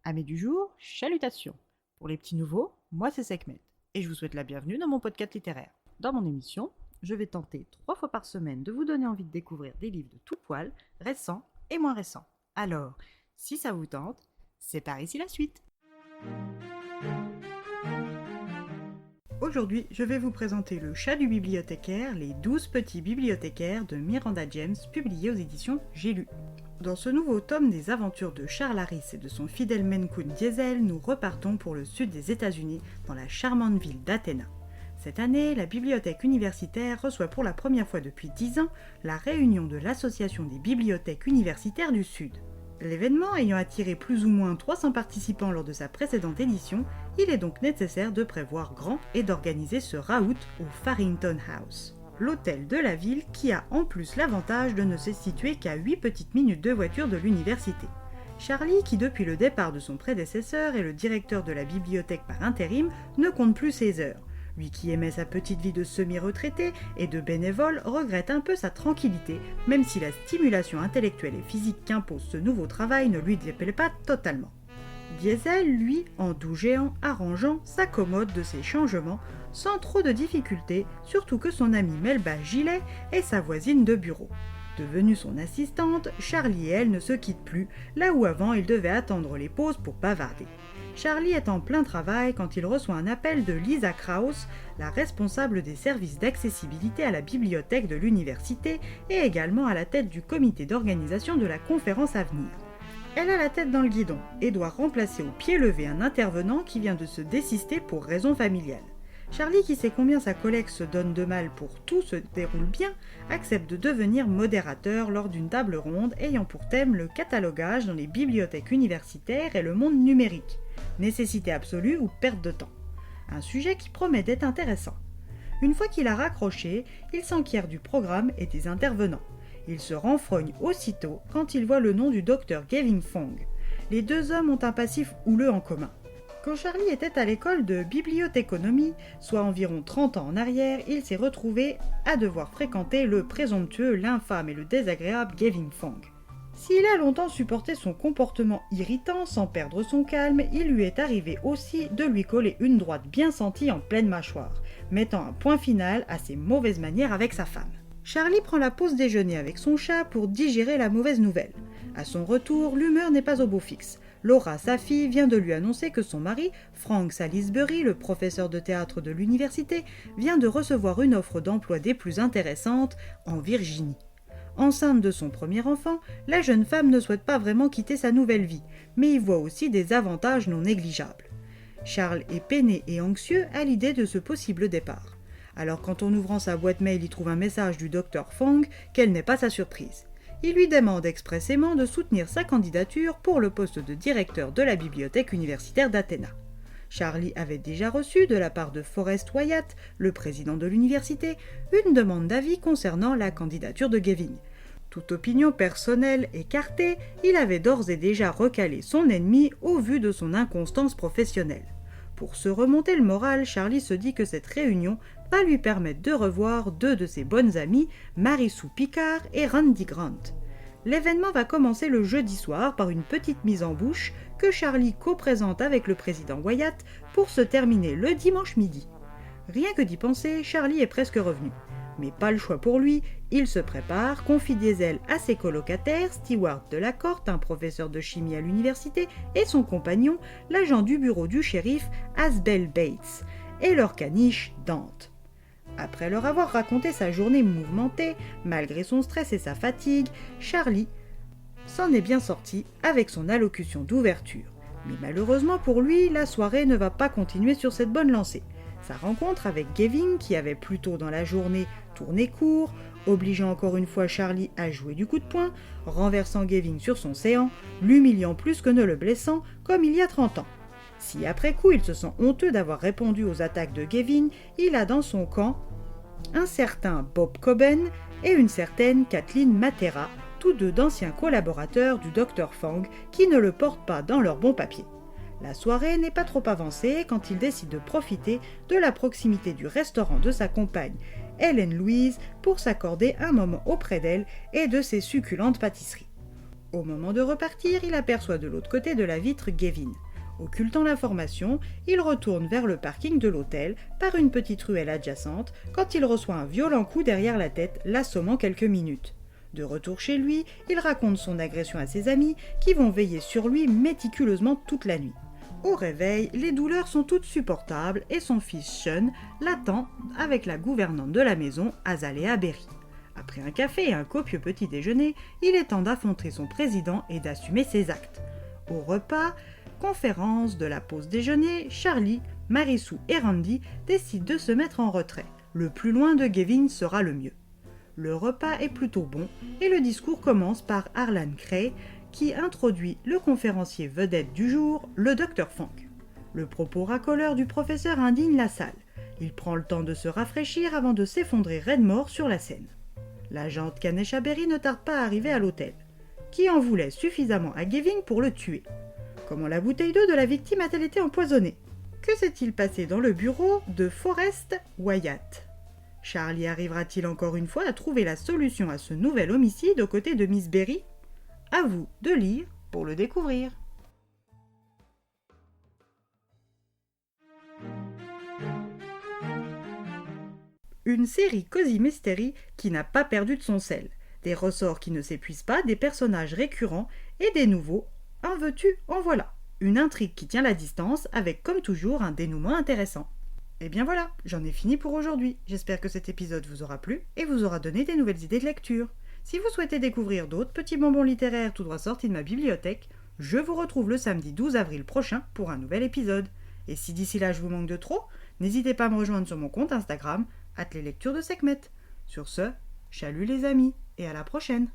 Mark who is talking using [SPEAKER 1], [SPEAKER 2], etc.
[SPEAKER 1] Amis du jour, chalutations. Pour les petits nouveaux, moi c'est Sekhmet et je vous souhaite la bienvenue dans mon podcast littéraire. Dans mon émission, je vais tenter 3 fois par semaine de vous donner envie de découvrir des livres de tout poil, récents et moins récents. Alors, si ça vous tente, c'est par ici la suite. Aujourd'hui, je vais vous présenter Le chat du bibliothécaire, les 12 petits bibliothécaires de Miranda James, publié aux éditions J'ai lu. Dans ce nouveau tome des aventures de Charles Harris et de son fidèle Maine Coon Diesel, nous repartons pour le sud des États-Unis, dans la charmante ville d'Athéna. Cette année, la bibliothèque universitaire reçoit pour la première fois depuis 10 ans la réunion de l'Association des bibliothèques universitaires du Sud. L'événement ayant attiré plus ou moins 300 participants lors de sa précédente édition, il est donc nécessaire de prévoir grand et d'organiser ce raout au Farrington House, l'hôtel de la ville qui a en plus l'avantage de ne se situer qu'à 8 petites minutes de voiture de l'université. Charlie, qui depuis le départ de son prédécesseur est le directeur de la bibliothèque par intérim, ne compte plus ses heures. Lui qui aimait sa petite vie de semi-retraité et de bénévole regrette un peu sa tranquillité, même si la stimulation intellectuelle et physique qu'impose ce nouveau travail ne lui déplaît pas totalement. Diesel, lui, en doux géant arrangeant, s'accommode de ces changements sans trop de difficultés, surtout que son amie Melba Gillet est sa voisine de bureau. Devenue son assistante, Charlie et elle ne se quittent plus, là où avant ils devaient attendre les pauses pour bavarder. Charlie est en plein travail quand il reçoit un appel de Lisa Krauss, la responsable des services d'accessibilité à la bibliothèque de l'université et également à la tête du comité d'organisation de la conférence à venir. Elle a la tête dans le guidon et doit remplacer au pied levé un intervenant qui vient de se désister pour raison familiale. Charlie, qui sait combien sa collègue se donne de mal pour tout se déroule bien, accepte de devenir modérateur lors d'une table ronde ayant pour thème le catalogage dans les bibliothèques universitaires et le monde numérique. Nécessité absolue ou perte de temps. Un sujet qui promet d'être intéressant. Une fois qu'il a raccroché, il s'enquiert du programme et des intervenants. Il se renfrogne aussitôt quand il voit le nom du docteur Gavin Fong. Les deux hommes ont un passif houleux en commun. Quand Charlie était à l'école de bibliothéconomie, soit environ 30 ans en arrière, il s'est retrouvé à devoir fréquenter le présomptueux, l'infâme et le désagréable Gavin Fong. S'il a longtemps supporté son comportement irritant sans perdre son calme, il lui est arrivé aussi de lui coller une droite bien sentie en pleine mâchoire, mettant un point final à ses mauvaises manières avec sa femme. Charlie prend la pause déjeuner avec son chat pour digérer la mauvaise nouvelle. À son retour, l'humeur n'est pas au beau fixe. Laura, sa fille, vient de lui annoncer que son mari, Frank Salisbury, le professeur de théâtre de l'université, vient de recevoir une offre d'emploi des plus intéressantes en Virginie. Enceinte de son premier enfant, la jeune femme ne souhaite pas vraiment quitter sa nouvelle vie, mais y voit aussi des avantages non négligeables. Charles est peiné et anxieux à l'idée de ce possible départ. Alors quand en ouvrant sa boîte mail il trouve un message du docteur Fong, quelle n'est pas sa surprise. Il lui demande expressément de soutenir sa candidature pour le poste de directeur de la bibliothèque universitaire d'Athéna. Charlie avait déjà reçu de la part de Forrest Wyatt, le président de l'université, une demande d'avis concernant la candidature de Gavin. Toute opinion personnelle écartée, il avait d'ores et déjà recalé son ennemi au vu de son inconstance professionnelle. Pour se remonter le moral, Charlie se dit que cette réunion va lui permettre de revoir deux de ses bonnes amies, Mary-Sue Picard et Randy Grant. L'événement va commencer le jeudi soir par une petite mise en bouche que Charlie co-présente avec le président Wyatt pour se terminer le dimanche midi. Rien que d'y penser, Charlie est presque revenu. Mais pas le choix pour lui, il se prépare, confie Diesel à ses colocataires, Stewart Delacorte, un professeur de chimie à l'université, et son compagnon, l'agent du bureau du shérif, Asbel Bates, et leur caniche, Dante. Après leur avoir raconté sa journée mouvementée, malgré son stress et sa fatigue, Charlie s'en est bien sorti avec son allocution d'ouverture. Mais malheureusement pour lui, la soirée ne va pas continuer sur cette bonne lancée. Sa rencontre avec Gavin, qui avait plus tôt dans la journée tourné court, obligeant encore une fois Charlie à jouer du coup de poing, renversant Gavin sur son séant, l'humiliant plus que ne le blessant, comme il y a 30 ans. Si après coup il se sent honteux d'avoir répondu aux attaques de Gavin, il a dans son camp un certain Bob Coben et une certaine Kathleen Matera, tous deux d'anciens collaborateurs du Dr Fong qui ne le portent pas dans leur bon papier. La soirée n'est pas trop avancée quand il décide de profiter de la proximité du restaurant de sa compagne, Hélène Louise, pour s'accorder un moment auprès d'elle et de ses succulentes pâtisseries. Au moment de repartir, il aperçoit de l'autre côté de la vitre Gavin. Occultant l'information, il retourne vers le parking de l'hôtel par une petite ruelle adjacente quand il reçoit un violent coup derrière la tête, l'assommant quelques minutes. De retour chez lui, il raconte son agression à ses amis qui vont veiller sur lui méticuleusement toute la nuit. Au réveil, les douleurs sont toutes supportables et son fils Sean l'attend avec la gouvernante de la maison, Azalea Berry. Après un café et un copieux petit déjeuner, il est temps d'affronter son président et d'assumer ses actes. Au repas, conférence de la pause déjeuner, Charlie, Marissou et Randy décident de se mettre en retrait. Le plus loin de Gavin sera le mieux. Le repas est plutôt bon et le discours commence par Harlan Cray qui introduit le conférencier vedette du jour, le Dr Funk. Le propos racoleur du professeur indigne la salle. Il prend le temps de se rafraîchir avant de s'effondrer raide mort sur la scène. L'agente Kanesha Berry ne tarde pas à arriver à l'hôtel. Qui en voulait suffisamment à Gavin pour le tuer? Comment la bouteille d'eau de la victime a-t-elle été empoisonnée? Que s'est-il passé dans le bureau de Forrest Wyatt? Charlie arrivera-t-il encore une fois à trouver la solution à ce nouvel homicide aux côtés de Miss Berry? À vous de lire pour le découvrir. Une série Cozy Mystery qui n'a pas perdu de son sel. Des ressorts qui ne s'épuisent pas, des personnages récurrents et des nouveaux. En veux-tu, en voilà. Une intrigue qui tient la distance avec comme toujours un dénouement intéressant. Et bien voilà, j'en ai fini pour aujourd'hui. J'espère que cet épisode vous aura plu et vous aura donné des nouvelles idées de lecture. Si vous souhaitez découvrir d'autres petits bonbons littéraires tout droit sortis de ma bibliothèque, je vous retrouve le samedi 12 avril prochain pour un nouvel épisode. Et si d'ici là je vous manque de trop, n'hésitez pas à me rejoindre sur mon compte Instagram, @leslectures de Sekhmet. Sur ce, chalut les amis et à la prochaine.